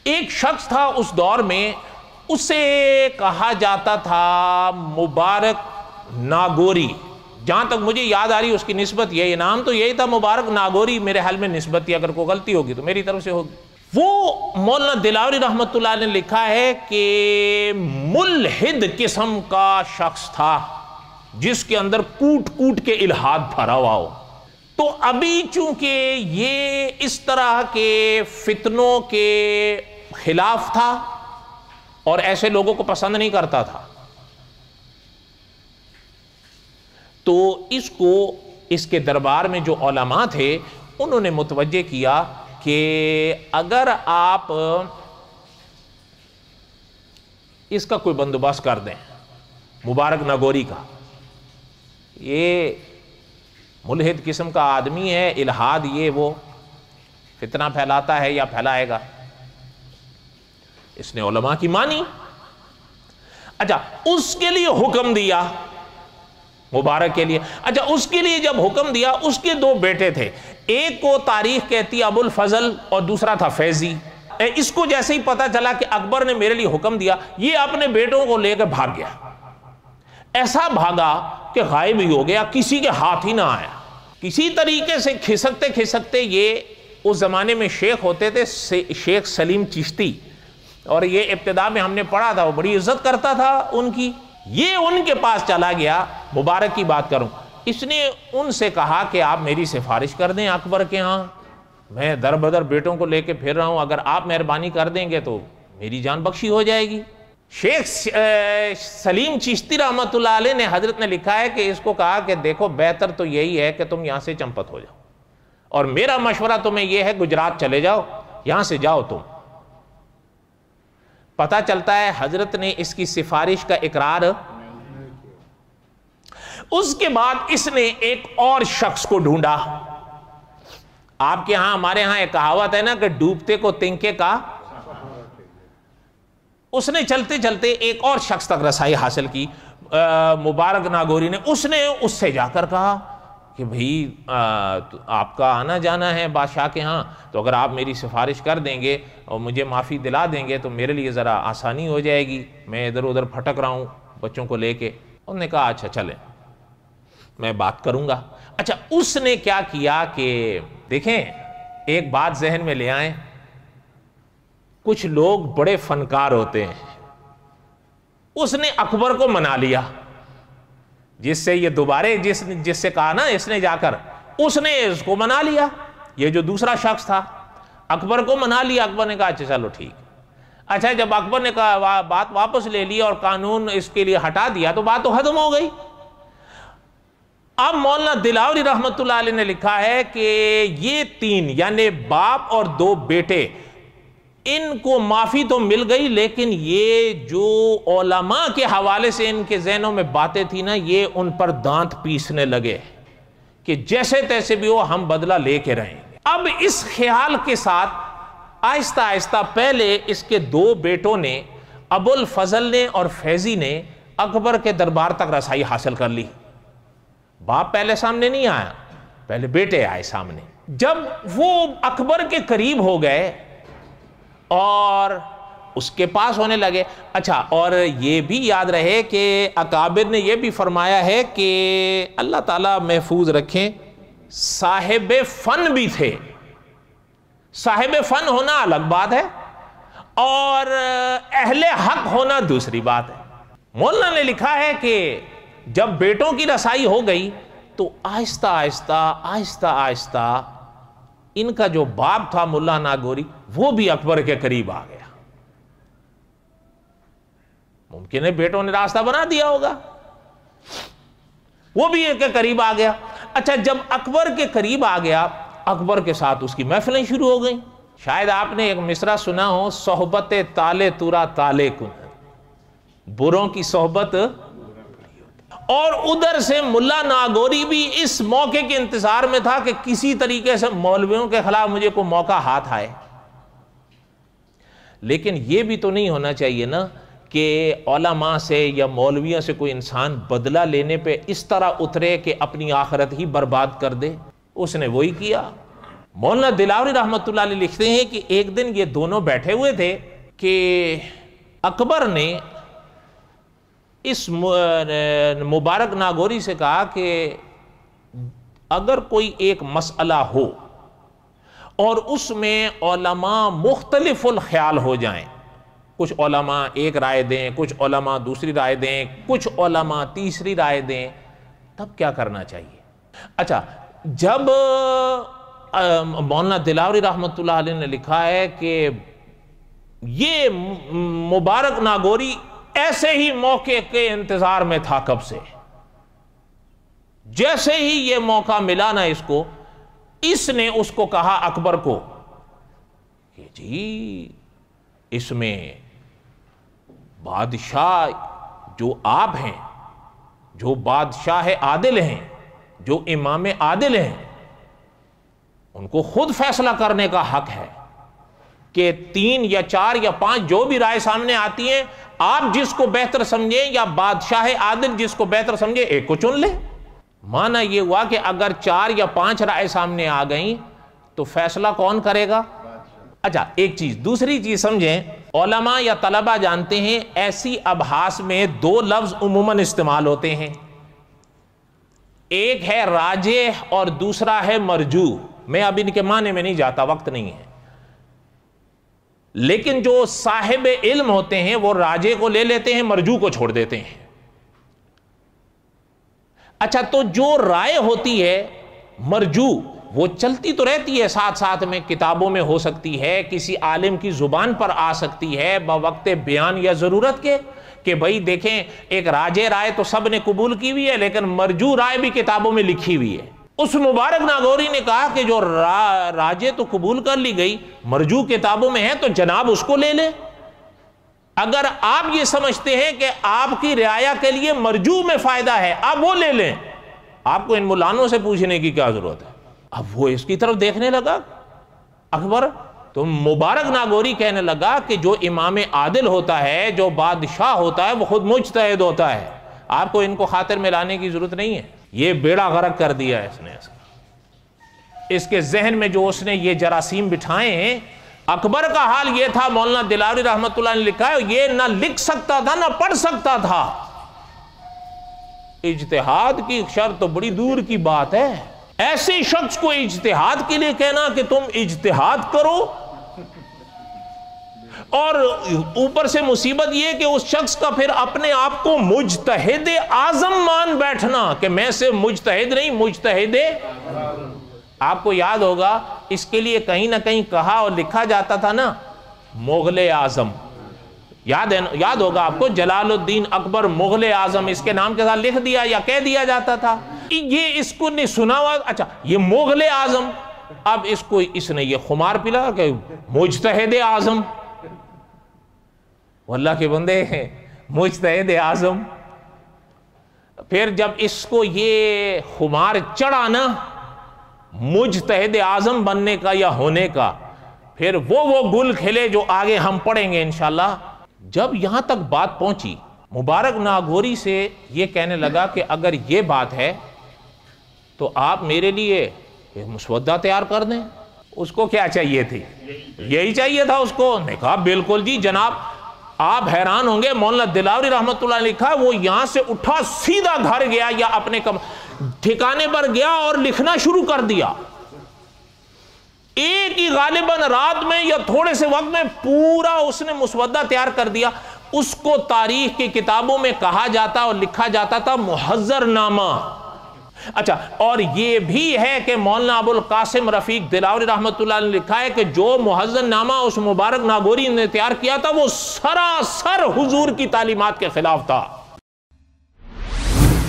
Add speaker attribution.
Speaker 1: ایک شخص تھا اس دور میں، اسے کہا جاتا تھا مبارک ناگوری، جہاں تک مجھے یاد آ رہی اس کی نسبت یہ نام تو یہی تھا مبارک ناگوری، میرے حال میں نسبت تھی، اگر کوئی غلطی ہوگی تو میری طرف سے ہوگی۔ وہ مولانا دلاوری رحمۃ اللہ نے لکھا ہے کہ ملحد قسم کا شخص تھا جس کے اندر کوٹ کوٹ کے الہاد بھرا ہوا ہو۔ تو ابھی چونکہ یہ اس طرح کے فتنوں کے خلاف تھا اور ایسے لوگوں کو پسند نہیں کرتا تھا، تو اس کو اس کے دربار میں جو علماء تھے انہوں نے متوجہ کیا کہ اگر آپ اس کا کوئی بندوبست کر دیں، مبارک ناگوری کا، یہ ملحد قسم کا آدمی ہے، الہاد یہ وہ فتنہ پھیلاتا ہے یا پھیلائے گا۔ اس نے علماء کی مانی۔ اچھا، اس کے لیے حکم دیا، مبارک کے لیے، اچھا اس کے لیے جب حکم دیا، اس کے دو بیٹے تھے، ایک کو تاریخ کہتی ابو الفضل اور دوسرا تھا فیضی۔ اس کو جیسے ہی پتا چلا کہ اکبر نے میرے لیے حکم دیا، یہ اپنے بیٹوں کو لے کے بھاگ گیا، ایسا بھاگا کہ غائب ہی ہو گیا، کسی کے ہاتھ ہی نہ آیا۔ کسی طریقے سے کھسکتے کھسکتے، یہ اس زمانے میں شیخ ہوتے تھے، شیخ سلیم چشتی، اور یہ ابتدا میں ہم نے پڑھا تھا، وہ بڑی عزت کرتا تھا ان کی، یہ ان کے پاس چلا گیا، مبارک کی بات کروں، اس نے ان سے کہا کہ آپ میری سفارش کر دیں اکبر کے ہاں، میں در بدر بیٹوں کو لے کے پھر رہا ہوں، اگر آپ مہربانی کر دیں گے تو میری جان بخشی ہو جائے گی۔ شیخ سلیم چشتی رحمۃ اللہ علیہ نے، حضرت نے لکھا ہے کہ اس کو کہا کہ دیکھو بہتر تو یہی ہے کہ تم یہاں سے چمپت ہو جاؤ، اور میرا مشورہ تمہیں یہ ہے گجرات چلے جاؤ، یہاں سے جاؤ تم۔ پتہ چلتا ہے حضرت نے اس کی سفارش کا اقرار، اس کے بعد اس نے ایک اور شخص کو ڈھونڈا۔ آپ کے ہاں، ہمارے ہاں ایک کہاوت ہے نا کہ ڈوبتے کو تنکے کا، اس نے چلتے چلتے ایک اور شخص تک رسائی حاصل کی، مبارک ناگوری نے، اس نے اس سے جا کر کہا کہ بھئی آپ کا آنا جانا ہے بادشاہ کے ہاں، تو اگر آپ میری سفارش کر دیں گے اور مجھے معافی دلا دیں گے تو میرے لیے ذرا آسانی ہو جائے گی، میں ادھر ادھر پھٹک رہا ہوں بچوں کو لے کے۔ انہوں نے کہا اچھا چلیں، میں بات کروں گا۔ اچھا، اس نے کیا کیا کہ دیکھیں، ایک بات ذہن میں لے آئیں، کچھ لوگ بڑے فنکار ہوتے ہیں، اس نے اکبر کو منا لیا، جس سے یہ دوبارے جس سے کہا نا اس نے جا کر، اس نے اس کو منا لیا، یہ جو دوسرا شخص تھا اکبر کو منا لیا۔ اکبر نے کہا اچھا چلو ٹھیک۔ اچھا، جب اکبر نے کہا بات واپس لے لی اور قانون اس کے لیے ہٹا دیا تو بات تو ختم ہو گئی۔ اب مولانا دلاوری رحمۃ اللہ علیہ نے لکھا ہے کہ یہ تین، یعنی باپ اور دو بیٹے، ان کو معافی تو مل گئی، لیکن یہ جو علماء کے حوالے سے ان کے ذہنوں میں باتیں تھی نا، یہ ان پر دانت پیسنے لگے کہ جیسے تیسے بھی ہو ہم بدلہ لے کے رہیں گے۔ اب اس خیال کے ساتھ آہستہ آہستہ پہلے اس کے دو بیٹوں نے، ابو الفضل نے اور فیضی نے، اکبر کے دربار تک رسائی حاصل کر لی۔ باپ پہلے سامنے نہیں آیا، پہلے بیٹے آئے سامنے۔ جب وہ اکبر کے قریب ہو گئے اور اس کے پاس ہونے لگے، اچھا، اور یہ بھی یاد رہے کہ اکابر نے یہ بھی فرمایا ہے کہ اللہ تعالیٰ محفوظ رکھیں، صاحب فن بھی تھے۔ صاحب فن ہونا الگ بات ہے اور اہل حق ہونا دوسری بات ہے۔ مولانا نے لکھا ہے کہ جب بیٹوں کی رسائی ہو گئی تو آہستہ آہستہ ان کا جو باپ تھا ملا ناگوری، وہ بھی اکبر کے قریب آ گیا۔ ممکن ہے بیٹوں نے راستہ بنا دیا ہوگا، وہ بھی ایک کے قریب آ گیا۔ اچھا، جب اکبر کے قریب آ گیا، اکبر کے ساتھ اس کی محفلیں شروع ہو گئیں۔ شاید آپ نے ایک مصرع سنا ہو، صحبت تالے تورا تالے کن، بروں کی صحبت۔ اور ادھر سے ملا ناگوری بھی اس موقع کے انتظار میں تھا کہ کسی طریقے سے مولویوں کے خلاف مجھے کوئی موقع ہاتھ آئے۔ لیکن یہ بھی تو نہیں ہونا چاہیے نا کہ علماء سے یا مولویوں سے کوئی انسان بدلہ لینے پہ اس طرح اترے کہ اپنی آخرت ہی برباد کر دے۔ اس نے وہی کیا، مولانا دلاوری رحمۃ اللہ علیہ لکھتے ہیں کہ ایک دن یہ دونوں بیٹھے ہوئے تھے کہ اکبر نے اس مبارک ناگوری سے کہا کہ اگر کوئی ایک مسئلہ ہو اور اس میں علماء مختلف الخیال ہو جائیں، کچھ علماء ایک رائے دیں، کچھ علماء دوسری رائے دیں، کچھ علماء تیسری رائے دیں، تب کیا کرنا چاہیے؟ اچھا، جب مولانا دلاوری رحمۃ اللہ علیہ نے لکھا ہے کہ یہ مبارک ناگوری ایسے ہی موقع کے انتظار میں تھا، کب سے، جیسے ہی یہ موقع ملا نا اس نے اس کو کہا اکبر کو کہ جی اس میں بادشاہ جو آپ ہیں، جو بادشاہ عادل ہیں، جو امام عادل ہیں، ان کو خود فیصلہ کرنے کا حق ہے کہ 3 یا 4 یا 5 جو بھی رائے سامنے آتی ہیں، آپ جس کو بہتر سمجھیں یا بادشاہ عادل جس کو بہتر سمجھے ایک کو چن لیں۔ معنی یہ ہوا کہ اگر 4 یا 5 رائے سامنے آ گئیں تو فیصلہ کون کرے گا؟ اچھا، ایک چیز، دوسری چیز سمجھیں، علماء یا طلبہ جانتے ہیں ایسی ابحاث میں 2 لفظ عموماً استعمال ہوتے ہیں، ایک ہے راجح اور دوسرا ہے مرجوح۔ میں اب ان کے معنی میں نہیں جاتا، وقت نہیں ہے، لیکن جو صاحب علم ہوتے ہیں وہ راجح کو لے لیتے ہیں، مرجوح کو چھوڑ دیتے ہیں۔ اچھا، تو جو رائے ہوتی ہے مرجوح، وہ چلتی تو رہتی ہے ساتھ ساتھ میں، کتابوں میں ہو سکتی ہے، کسی عالم کی زبان پر آ سکتی ہے بوقت بیان یا ضرورت کے، کہ بھئی دیکھیں ایک راجح رائے تو سب نے قبول کی ہوئی ہے لیکن مرجوح رائے بھی کتابوں میں لکھی ہوئی ہے۔ اس مبارک ناگوری نے کہا کہ جو راجح تو قبول کر لی گئی، مرجوح کتابوں میں ہے تو جناب اس کو لے لیں۔ اگر آپ یہ سمجھتے ہیں کہ آپ کی رعایا کے لیے مرجوح میں فائدہ ہے، آپ وہ لے لیں، آپ کو ان مولانوں سے پوچھنے کی کیا ضرورت ہے؟ اب وہ اس کی طرف دیکھنے لگا اکبر، تو مبارک ناگوری کہنے لگا کہ جو امام عادل ہوتا ہے، جو بادشاہ ہوتا ہے، وہ خود مجتہد ہوتا ہے، آپ کو ان کو خاطر میں لانے کی ضرورت نہیں ہے۔ یہ بیڑا غرق کر دیا ہے اس نے، اس کے ذہن میں جو اس نے یہ جراثیم بٹھائے ہیں۔ اکبر کا حال یہ تھا، مولانا دلاوری رحمۃ اللہ نے لکھا ہے، یہ نہ لکھ سکتا تھا نہ پڑھ سکتا تھا۔ اجتہاد کی شرط تو بڑی دور کی بات ہے، ایسے شخص کو اجتہاد کے لیے کہنا کہ تم اجتہاد کرو، اور اوپر سے مصیبت یہ کہ اس شخص کا پھر اپنے آپ کو مجتہد اعظم مان بیٹھنا کہ میں سے مجتہد نہیں، مجتہد۔ آپ کو یاد ہوگا اس کے لیے کہیں نہ کہیں کہا اور لکھا جاتا تھا نا، مغل اعظم، یاد ہوگا آپ کو، جلال الدین اکبر مغل اعظم، اس کے نام کے ساتھ لکھ دیا یا کہہ دیا جاتا تھا۔ یہ اس کو نہیں سنا ہوا، اچھا یہ مغل اعظم، اب اس نے یہ خمار پلا کہ مجتہد اعظم، واللہ کے بندے ہیں مجتہد اعظم۔ پھر جب اس کو یہ خمار چڑھا نا مجتہد اعظم بننے کا یا ہونے کا، پھر وہ گل کھلے جو آگے ہم پڑھیں گے انشاءاللہ۔ جب یہاں تک بات پہنچی، مبارک ناگوری سے یہ کہنے لگا کہ اگر یہ بات ہے تو آپ میرے لیے ایک مسودہ تیار کر دیں۔ اس کو کیا چاہیے تھی؟ یہی چاہیے تھا اس کو۔ نے کہا بالکل جی جناب، آپ حیران ہوں گے، مولانا دلاوری رحمۃ اللہ نے لکھا وہ یہاں سے اٹھا سیدھا گھر گیا یا اپنے ٹھکانے پر گیا اور لکھنا شروع کر دیا۔ ایک ہی غالباً رات میں یا تھوڑے سے وقت میں پورا اس نے مسودہ تیار کر دیا۔ اس کو تاریخ کی کتابوں میں کہا جاتا اور لکھا جاتا تھا محذر نامہ۔ اچھا، اور یہ بھی ہے کہ مولانا ابو القاسم رفیق دلاوری رحمۃ اللہ نے لکھا ہے کہ جو محذر نامہ اس مبارک ناگوری نے تیار کیا تھا وہ سراسر حضور کی تعلیمات کے خلاف تھا۔